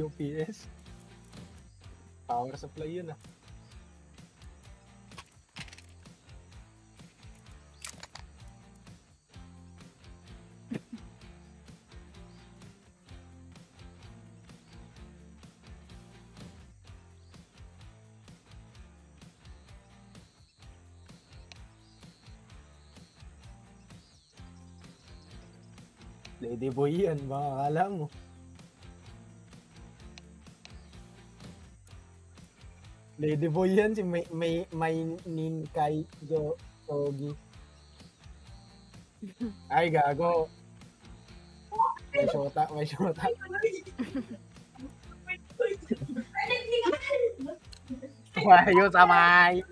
UPS. Power supply yun ah. Ladyboy yan, baka akala mo. Ladyboy yan, si may nin kay Jogi. Ay, gago. May shota, may shota. Wayo, samay.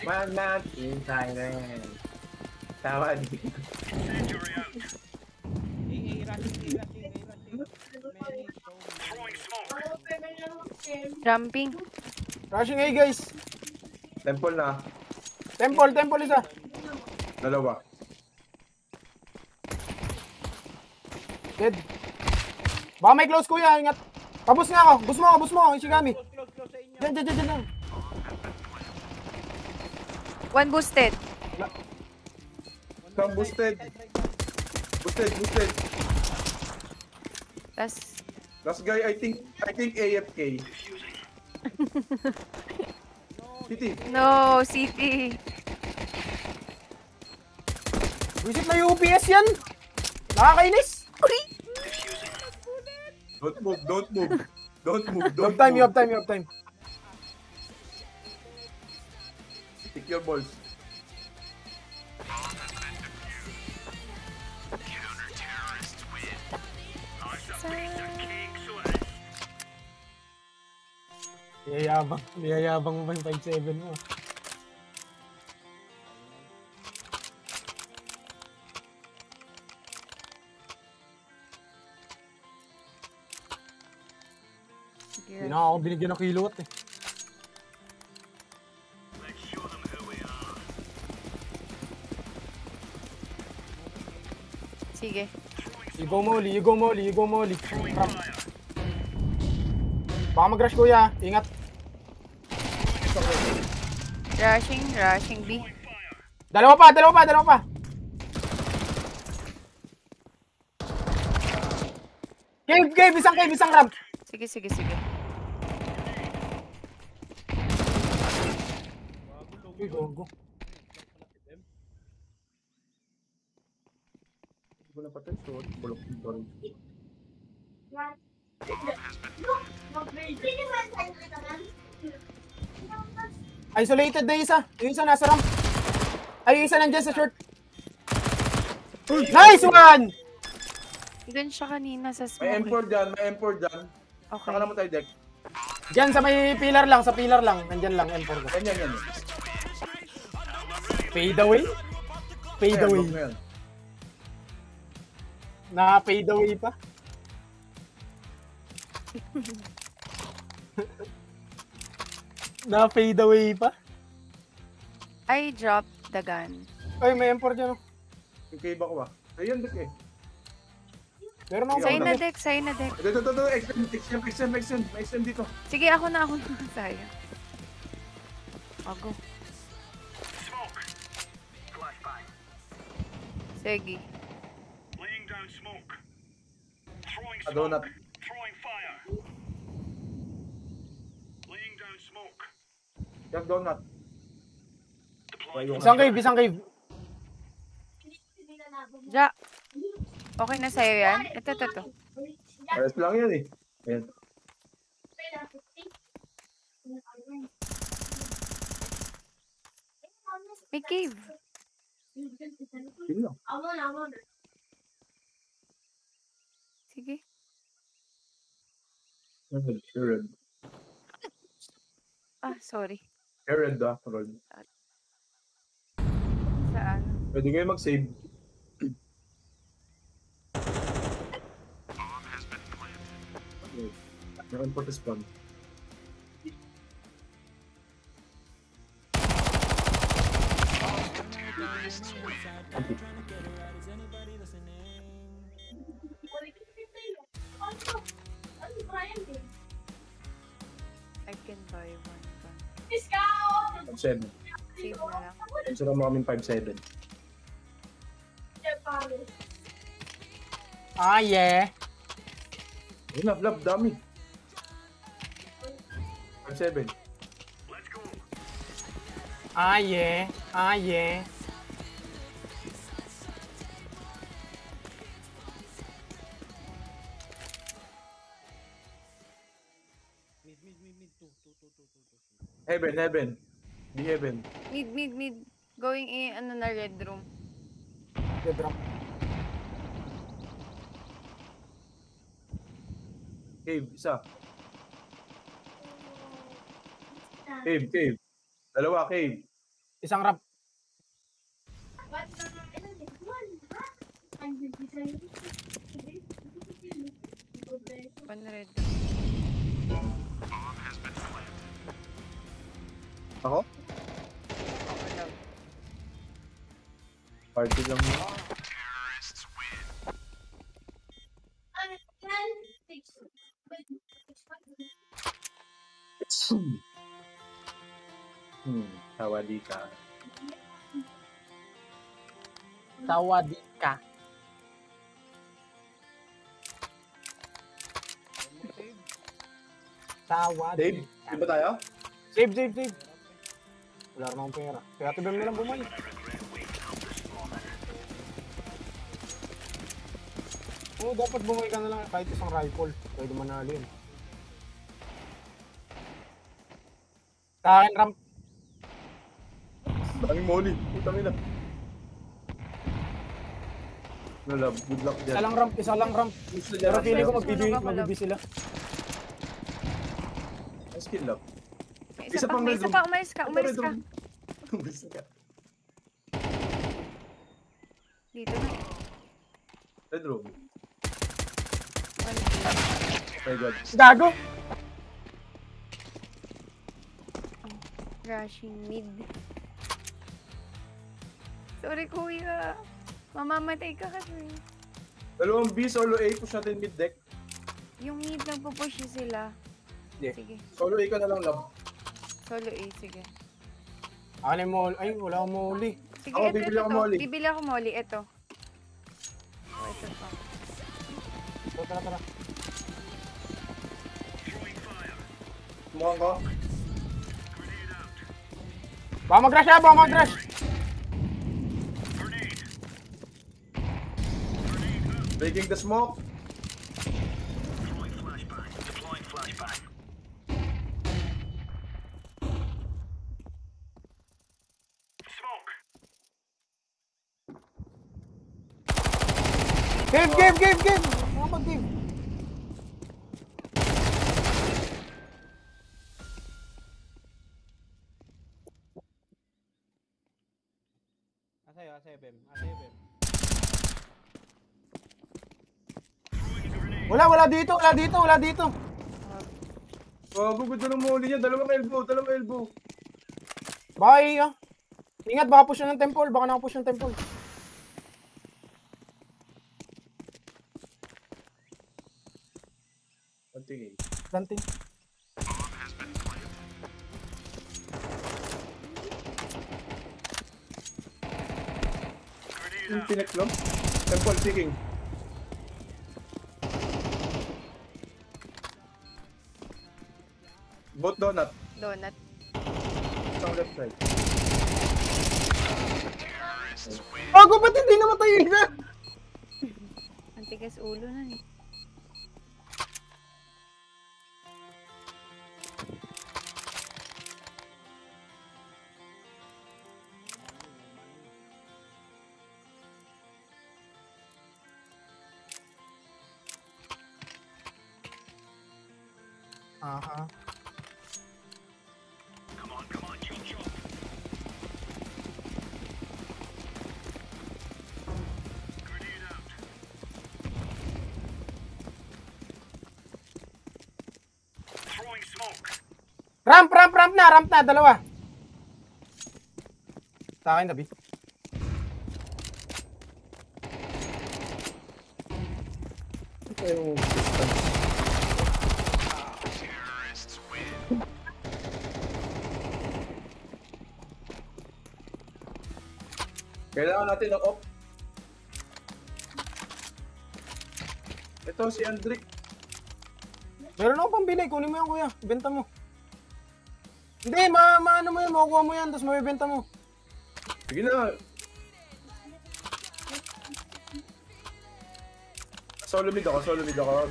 Man not in Thailand. Tawa din. Jumping. Rushing A, guys. Temple na. Temple isa. Dalawa. Dead. Baka may close kuya, ingat. Tapos nga ako. Bus mo ako, Ishigami. Diyan lang. One boosted. Some boosted. Boosted. Last guy, I think AFK. City. No, CT. Visit na UPS yan. Nakakainis. Uy! Don't move. You have time. Pick your balls. Niyayabang mo pa yung 5-7 mo. Hindi na ako binigyan ng kilot eh. Sige. You go molly. Baka mag-rush kuya, ingat. Rushing B. Dalawa pa. Cave, isang ramp. Sige. Go. Wala pa tayo, so bulok dito. Isolated na isa. Yung isa nasa ramp. Ay, yung isa nandyan sa short. Nice one! Doon siya kanina sa May smoke. M4 dyan. Okay. Saka naman tayo deck. Diyan sa may pillar lang, Nandyan lang, M4 ko. Yan. Fade away. Na-fade away pa. Na-fade away pa. I dropped the gun. Ay, may M4 dyan. Yung cave ako ba? Ayun, deck eh. Meron ako Sa'yo na deck. Ito. Extend dito. Sige, ako na. Sayang. Go. Sige. A donut. Yung donut. Isang cave. Ja. Okay na sa'yo yan? Ito. Pares lang yan eh. Ayan. May cave. Yun lang. Sige. Red. Sorry. Red Rod. Saan? Pwede kayo mag-save. Meron po to spawn. Antik. I can buy one gun. 5-7. Save na lang. Answer mo kaming 5-7. Ah, yeah. Ayun na, love, dami. 5-7. Ah, yeah. Ah, yeah. Heaven. Di heaven. Mid. Going in, ano na, red room. Good drop. Cave, isa. Cave. Dalawa, cave. Isang ramp. One red. Ako? Ako lang. Party lang mo. Tawadi ka. Tawadi ka. Tawadi. Dave, di ba tayo? Save. Wala rin akong pera. Kaya tibem nilang bumalik. Oo, dapat bumalik ka na lang kahit isang rifle. Pwede manalo yun. Sa akin, ramp. Daming molly. Putang ina. No love, good luck dyan. Isa lang ramp. Pero feeling ko magbibi sila. Ang skill love. May Isa isa pa, pang may red isa room. pa. Umalis ka. Umalis ka. Dito na. Red room. One Oh my god. Gago! rushing mid. Sorry, kuya. Mamamatay ka kasi. Dalawang B, solo A, push natin mid deck. Yung mid nagpo-push sila. Yeah. Sige. Solo A ka na lang, love. Solo A, sige. Ano yung molly? Ay, wala akong molly. Sige, Ako, ito, bibili ako ito. molly. Bibili ako molly. Ito. Oh, ito pa. Tara. Mukhang ko. Baka mag-rush siya, baka mag-rush. Breaking the smoke. Game! Baka mag-game. Asaya, Bem. Wala dito. Gugod na ng molly niya. Dalawang elbow. Bye, ah. Ingat, baka push ng temple. Baka nakapush ng temple. Kontingin. Planting. Yung pineklom. Temple seeking. Both donut. Donut. Isang left side. Bago ba't hindi namatay yung isa? Ang tigas ulo na eh. Aha. Ramp na, dalawa. Sa akin, Dabi. Yung distance. Kailangan natin ng op. Ito si Andrick. Meron akong pambili, kunin mo yan kuya, benta mo. Hindi, ano mo yan, makukuha mo yan, tapos mabibenta mo. Sige na. Solo mid ako.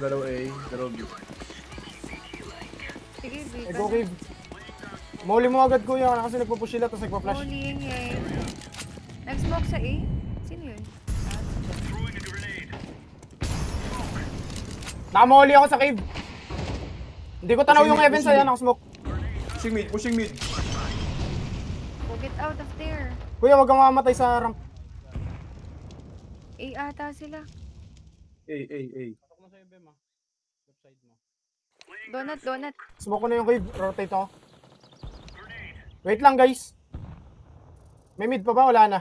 Dalawa A, dalawa B. Sige, B. Eh, go cave. Mahuli mo agad kuya, kasi nagpo-push sila, tapos nagpa-flash. Huliin niya eh. Nag-smoke sa A? Sino yun? Nakamahuli ako sa cave. Hindi ko tanaw yung heaven sa'yo, nakasmoke. Pushing mid. Go get out of there. Kuya, wag kang mamatay sa ramp. A ata sila. A. Pasok mo sa'yo, Bem, left side mo. Donut. Smoke ko na yung cave, rotate ako. Wait lang guys. May mid pa ba? Wala na.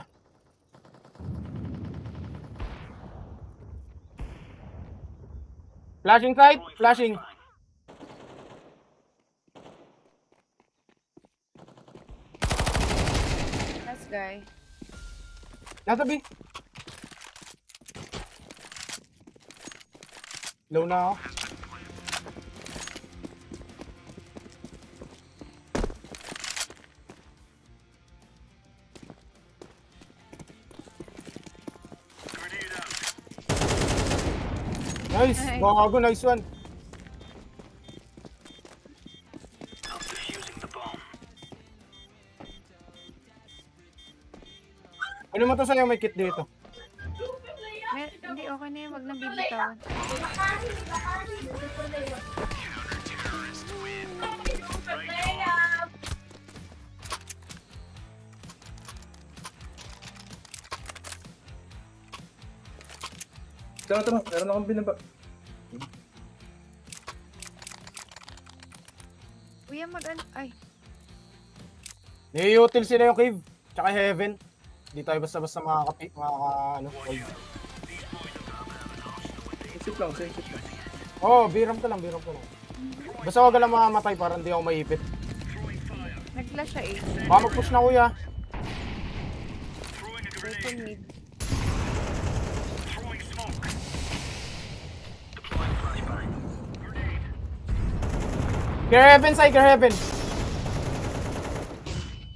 Flashing side, flashing. Last guy. Nasa B. Low na ako. Nice! Bago, nice one. Ano mo to sa'yo, may kit dito? Hindi, okay na yun. Wag nang bibitawan. Tara. Meron akong binaba. Kuya, ay. Nai-util sila yung cave, tsaka heaven. Hindi tayo basta-basta ano, hold. Sip lang. Oh, biram ka lang. Basta wag ka lang mamamatay para hindi ako maipit. Nag-flash siya eh. Baka mag-push na kuya. Rifle mid. Clear heaven, clear heaven.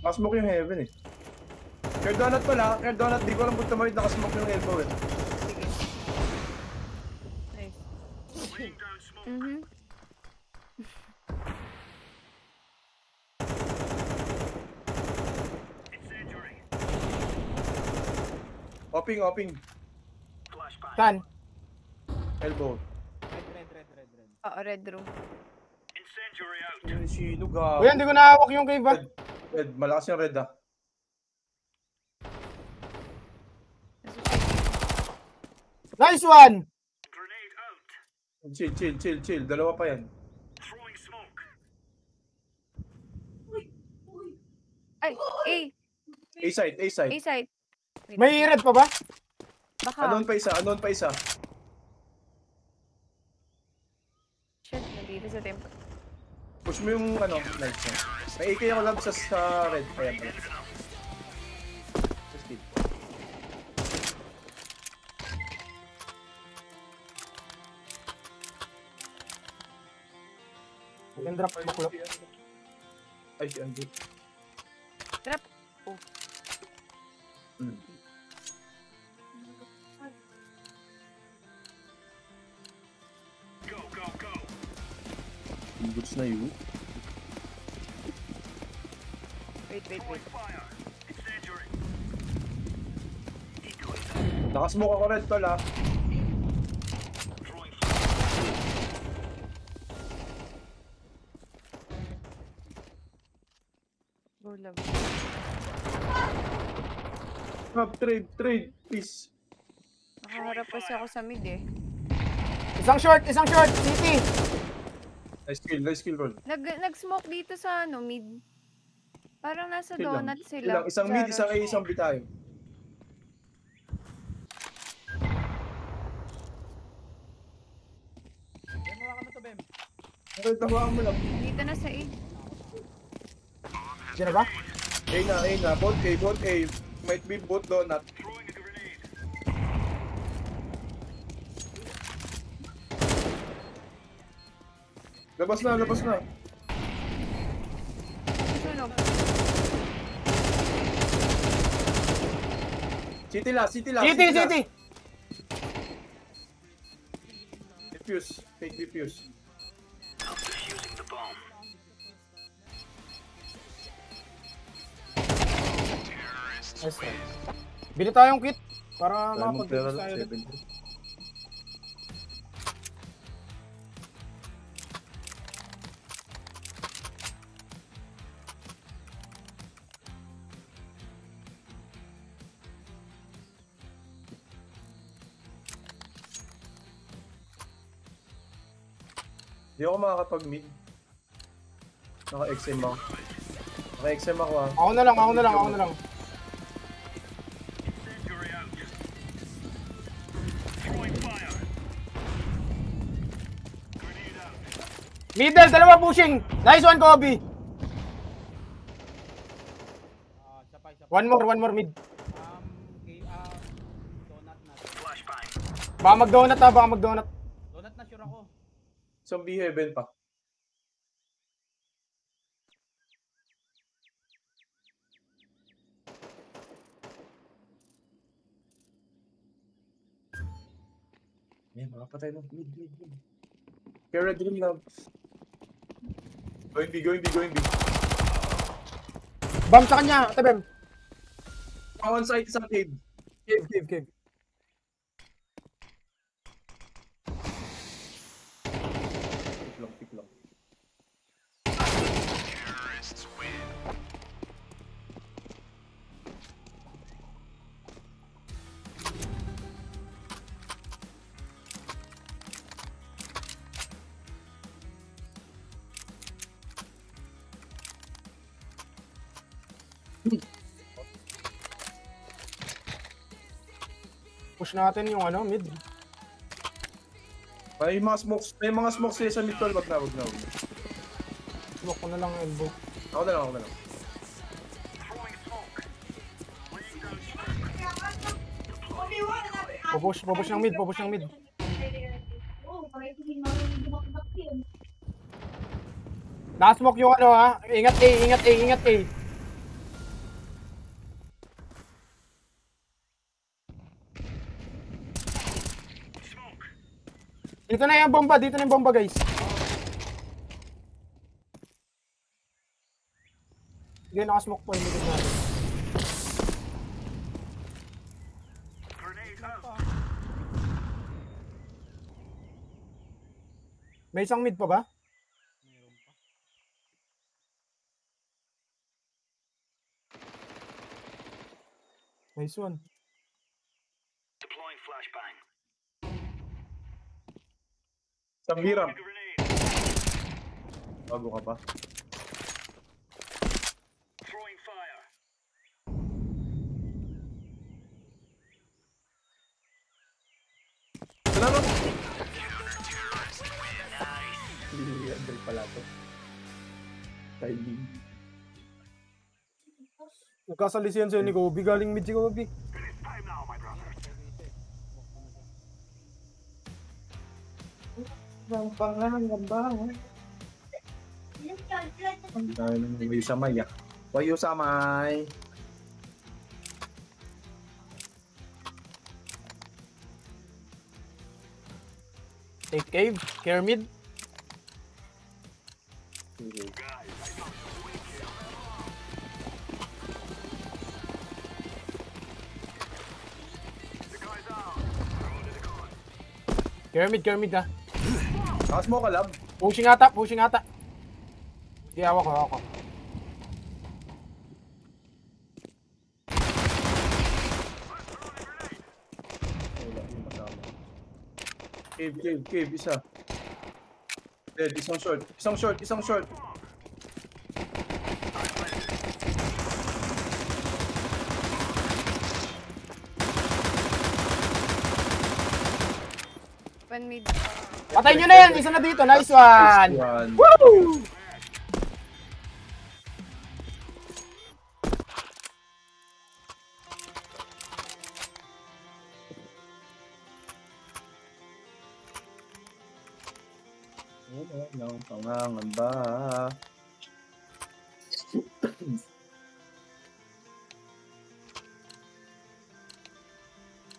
Nakasmoke yung heaven eh. Clear donut pala. Di ko alam kung tamawid nakasmoke yung elbow eh. Nice. Opping. Saan? Elbow. Oo, red room. Sino gago? Kuya, hindi ko nahawak yung cave ba? Red. Malakas yung red ah. Nice one! Chill. Dalawa pa yan. Ay, A. A side. A side. Wait, May red pa ba? baka. Unknown pa isa. Shit, nandito sa tempo. Push mo yung ano, nice one. May AK ako lang sa red. Ayan pala. Sa speed. Yung drop makulok. Ay, si Andy. Trap. Oh. Goods na yun. Wait. Nakasmoke ako red tol ah. Go love. Trade, please. Nakaharap kasi ako sa mid eh. Isang short, city. Nice kill roll. Nag-smoke dito sa ano, mid. Parang nasa Kill lang. donut Kill sila. lang. Isang mid, isang A, isang B tayo. Okay, tamaan mo lang. Dito na sa A. Di na ba? A na. Both A. Might be both donut. Labas na. Sunog. City last. City! Defuse. Fake defuse. Nice try. Bili tayong kit para Diamond pera makapag-defuse tayo. 70. Hindi ako makakapag-mid. Naka-XM ako. Naka-XM ako ah. Ako na lang. Middle, dalawa pushing. Nice one, Kobe. One more mid. Baka mag-donut. Donut na sure ako. Zombie heaven pa. Yan, makapatay ng mid. Kara dream love. Going B. Bam sa kanya, tabem. On site sa cave. Cave. Pick lang. Push natin yung mid. May mga smokes sa mid tol, wag na. Smoke ko na lang elbow. Ako na lang. Pupush ng mid. Nakasmoke yung ha. Ingat A. Dito na yung bomba, guys. Hindi, nakasmoke po yung likod natin. May isang mid pa ba? Nice one. Isang hiram. Bago ka pa. Salamat! Andre pala to. Timing. Nagkasalisiyan sa'yo ni Kobe. Galing mid si Kobe. Ang pangangabangan. Ang dahil ng wayo samay ah. Wayo samay. Take cave. Care mid. Care mid ha. Takas mo ka lab. Pushing ata. Di awak ko. Cave, isa. Dead, isang short. One mid. Patay nyo na yan! Isa na dito. Nice one! Yan. Woo! Wala ng pangangamba.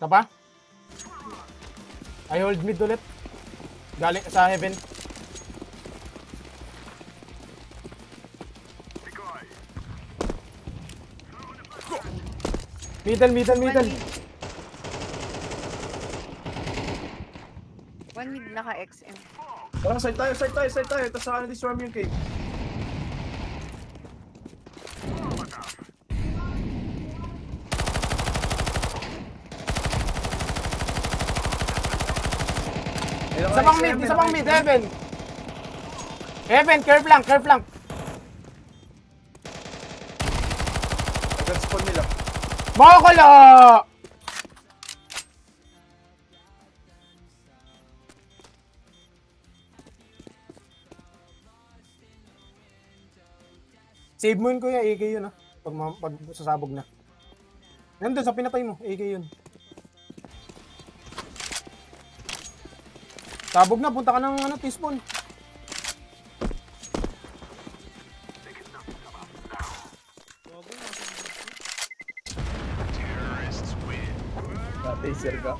Ka pa? I hold mid ulit. Galing sa heaven. Middle. One mid naka-XM. Parang side tayo. Tapos saka na-disarm yung cave. Isa pang mid, heaven. Heaven, curve lang. Agad spawn nila. Mokulo! Save mo yun kuya, AK yun pag sasabog na. Nandun sa pinatay mo, AK yun. Sabog na, punta ka ng T-spawn. Taser ka.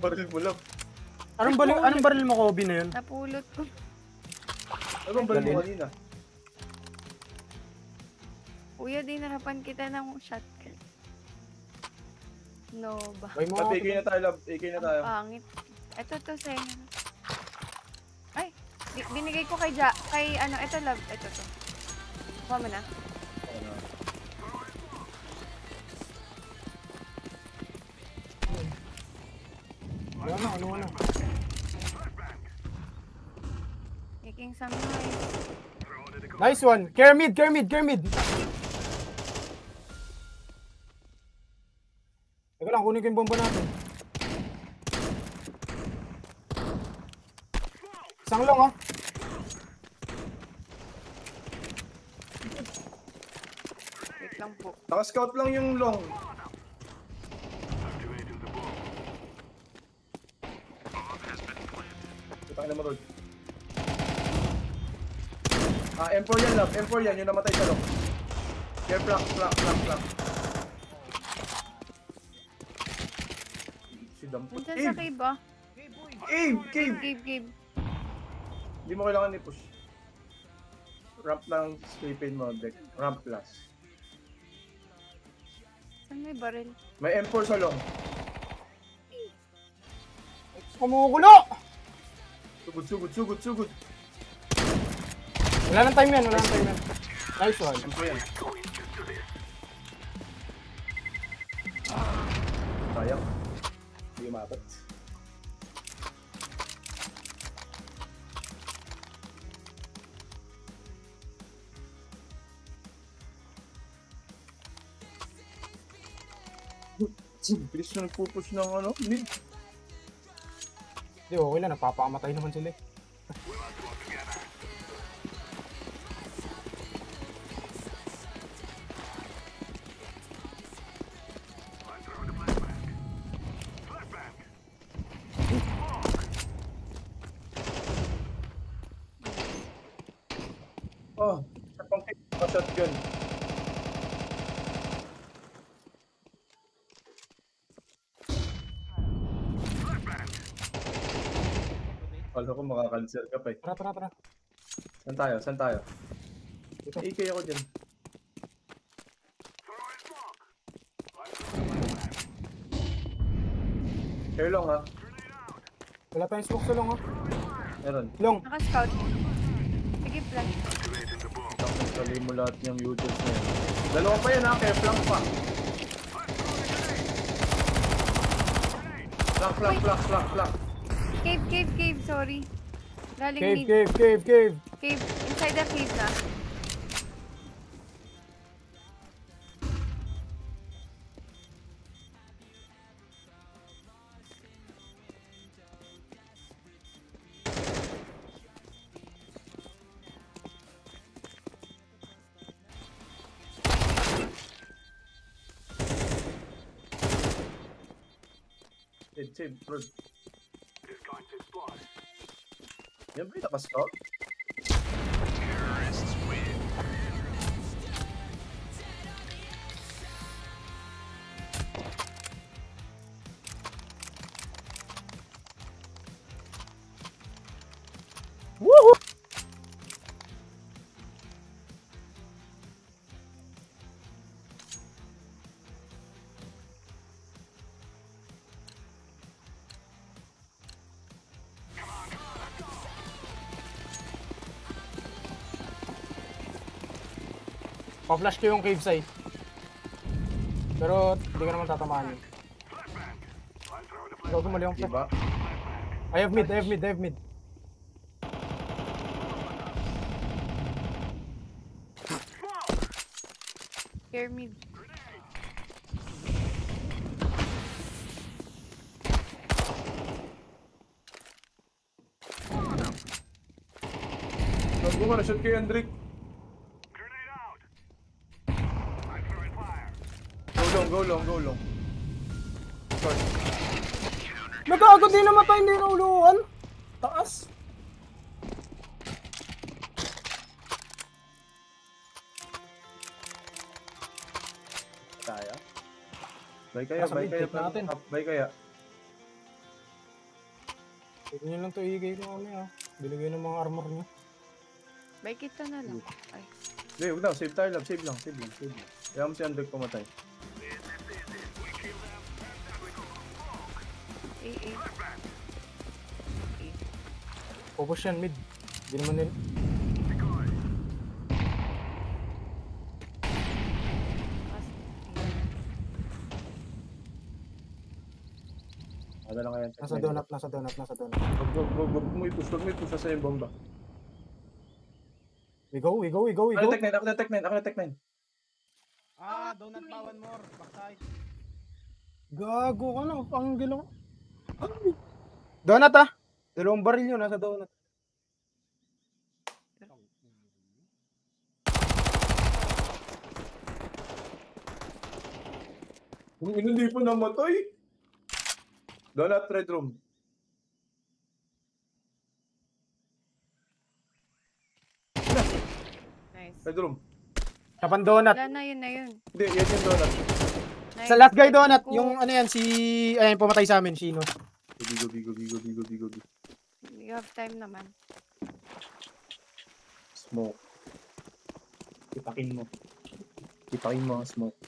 Baril mo lang. Anong baril mo, Kobe, na yun? Napulot ko. Anong baril mo kanina? Kuya, di narapan kita ng shotgun. No ba? Bay mo, AK na tayo, love. AK na tayo. Pangit. Ito to, Sen. Ay, binigay ko kay ito love. Ito to. Kuha mo na. Ano na. Making some noise. Nice one. Care mid. Teka lang, kunin ko yung bomba natin. Isang long, Wait lang po. Naka-scout lang yung long. Kita na mo, Rod. M4 yan, love. M4 yan. Yung namatay sa long. Care flank. Si Dampot. Nandiyan sa cave ah. Cave! Cave. Hindi mo kailangan i-push. Ramp lang, sweepin mo, deck. Ramp plus. Saan may baril? May M4 sa long. Kumukulo! Sugod. Wala nang time yan. Nice one. M4 yan. Sayang. Hindi umabot. Bilis na nagpupush ng mid. Hindi, okay lang. Napapakamatay naman sila. Oh, sa pang shotgun. Kala ko makakancer ka pa eh. Tara. Saan tayo? AK ako dyan. Care long ha? Wala tayong smoke sa long, Meron. Long. Naka-scout. Sige, plan. Sali mo lahat ng utils na yan. Dalawa pa yan ha, care flank pa. Flank. Cave. Sorry. Galing mid. Cave. Cave. Inside the cave na. save, Rod. Yan ba yung nakascout? Woohoo! Pa-flash ko yung cave side. Pero hindi ka naman tatamaan yun. Ikaw gumali yung flash. Diba? I have mid, I have mid, I have mid. Hear me. Gago ka, na-shoot kay Hendrik. Go long. Short. Nagago din namatay, hindi na uluan. Taas. Kaya? Bay kaya, Nasa bay mid, kaya. take natin. Bay kaya. Huwag nyo lang ito igay ko kami ha. Binigay ng mga armor nyo. Bay kita na lang. Ay. Hindi, huwag na. Save tayo lang. Save lang. Kaya mo si Hendrik pumatay. Eh. Focus yan mid. Hindi naman nila. Ano lang kaya? Nasa donut. Huwag mo i-push. Nasa yung bomba. We go. Ako na tech 9. Ah, donut pa, one more. Backside. Gago ka na. Ang gilo. Donut ah. Dalawang baril yun. Nasa donut. Kung hindi pa namatay. Donut red room. Nice. Red room. Tapan donut. Wala na yun. Hindi, yan yung donut. Nice. Sa last guy donut. Ko. Yung ano yan. Si... Ayan, pumatay sa amin. Sino? Bigo. You have time naman. Smoke. Ipakin mo ang smoke.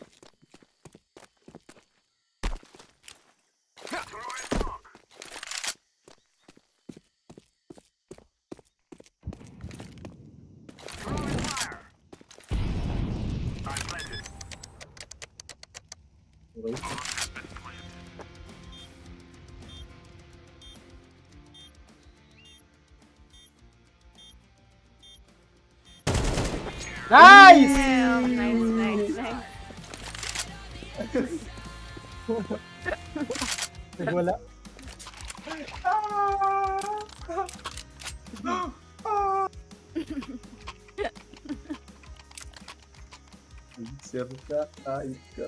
Okay. Nice! Damn, nice. Nagwala. Sir ka, ayos ka.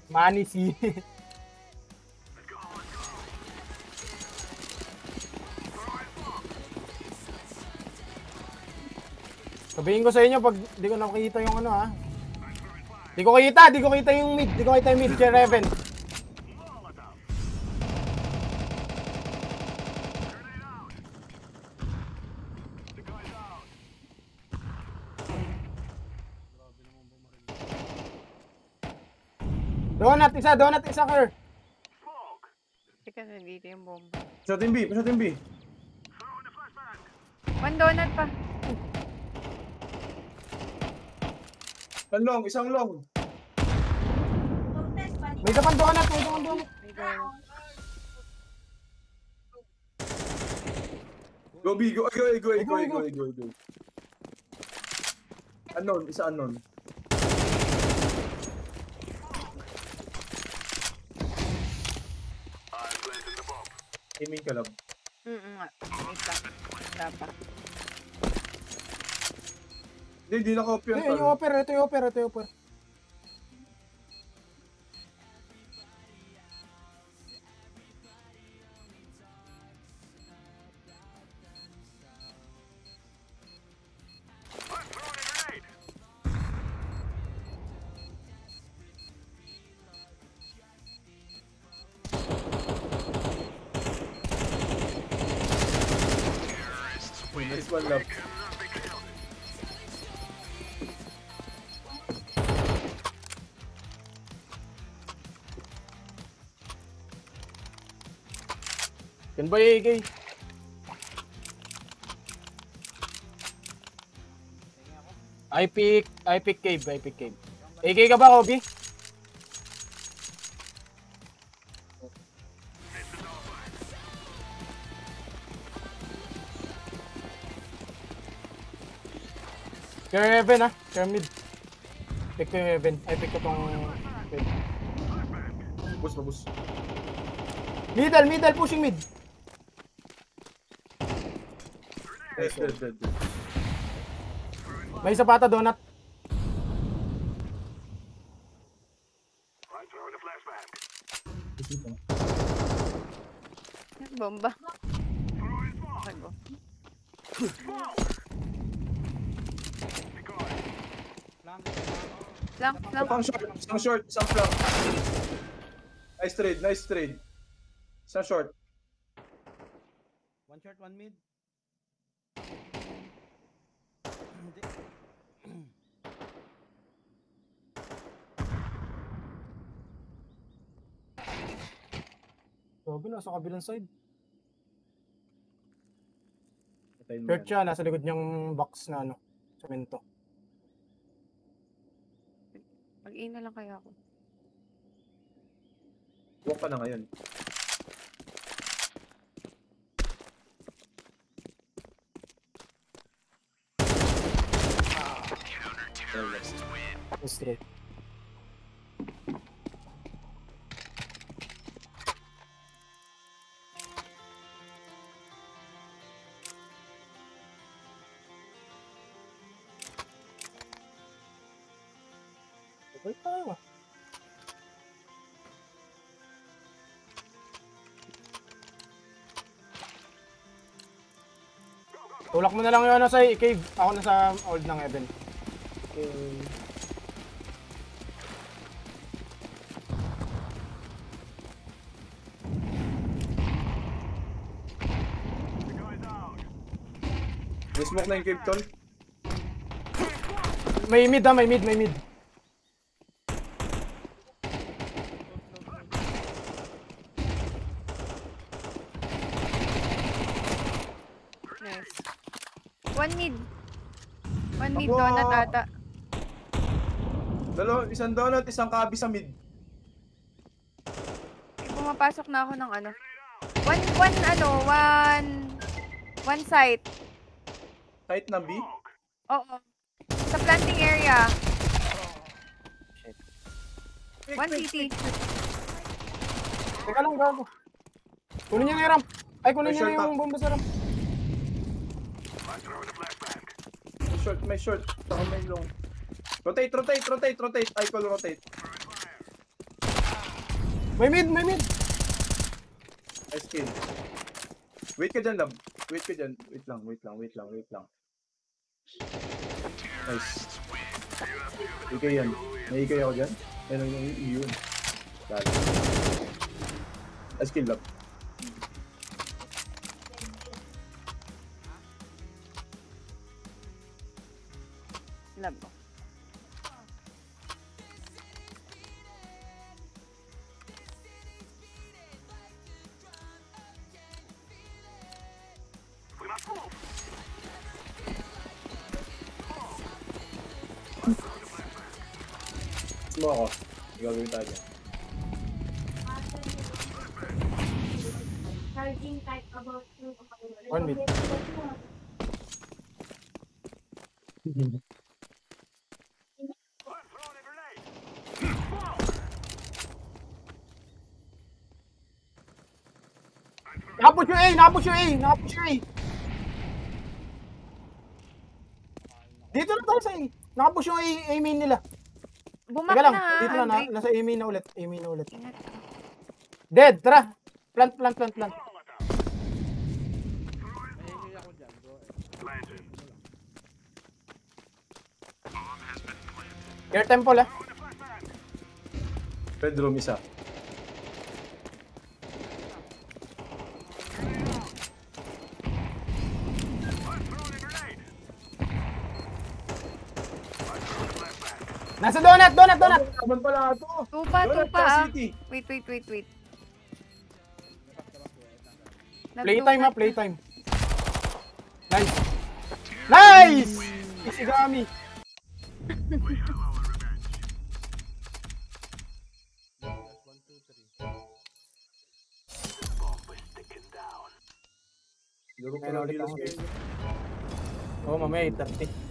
Money si... Sabihin ko sa inyo pag di ko nakita yung ano ha. Di ko kita yung mid. Tier 11. Donut isa, Ker. Teka na dito yung bomba. Shot in B. One donut pa. Isang long. May dapan donut. May girl. Go B, go. Unknown, isa unknown. Aiming ka lang. Wait lang. Dapat. Hindi na-copy Ito yung offer. Nice one, love. Yan ba yung AK? I pick cave. AK ka ba, Kobe? Care heaven ah, care mid. Pick ko yung heaven. I pick ko tong heaven. Bus. Middle, pushing mid. Dead. May isa pata donut. Bomba. Okay, go. Flank. Lang. Isang short, isang flank. Nice trade. Isang short. One short, one mid. Hindi. Sabi nasa kabilang side. Patayin mo Kurt yan. siya, nasa likod niyang box na ano, semento. Mag-ina lang kaya ako. Walk ka na ngayon. Straight. Okay tayo ah. Tulak mo na lang yung ano sa cave. Ako na sa old ng Eben. Okay. May smoke na yung cave, tol. May mid ah, may mid. Nice. One mid. One mid Abo! donut ata. Isang donut, isang kabi sa mid. Pumapasok na ako ng ano. One site. Tight na B. Oo. Sa planting area. One CT. Teka lang, gago. Kunin niyo na yung ramp. Ay, kunin May niyo na short yung bomba sa ramp. May short. Saka may long. Rotate. I call rotate. May mid. Nice kill. Wait ka dyan, love. Wait lang. Nice. Ikay yan. May ikay ako dyan. Ayun yung yun. Dali. Nice kill, love. Love mo. Smoke ako. Gagawin tayo dyan. One mid. Nakapush yung A. Dito na tayo sa A. Nakapush yung A main nila. Bumak Teka lang, na. dito na, Andre. nasa A main na ulit. Ingat. Dead, tara. Plant. May hihil ako dyan, bro. Air temple ah. Bedroom isa. Nasa donut, donut, donut. Laban pala ito. Tupa, Donut tupa pa ah. City. Wait. Playtime ha, playtime. Nice. Nice! Isigami. Laro pa Meron ng ulit Heroes ako. ngayon. Oh, mamaya 30.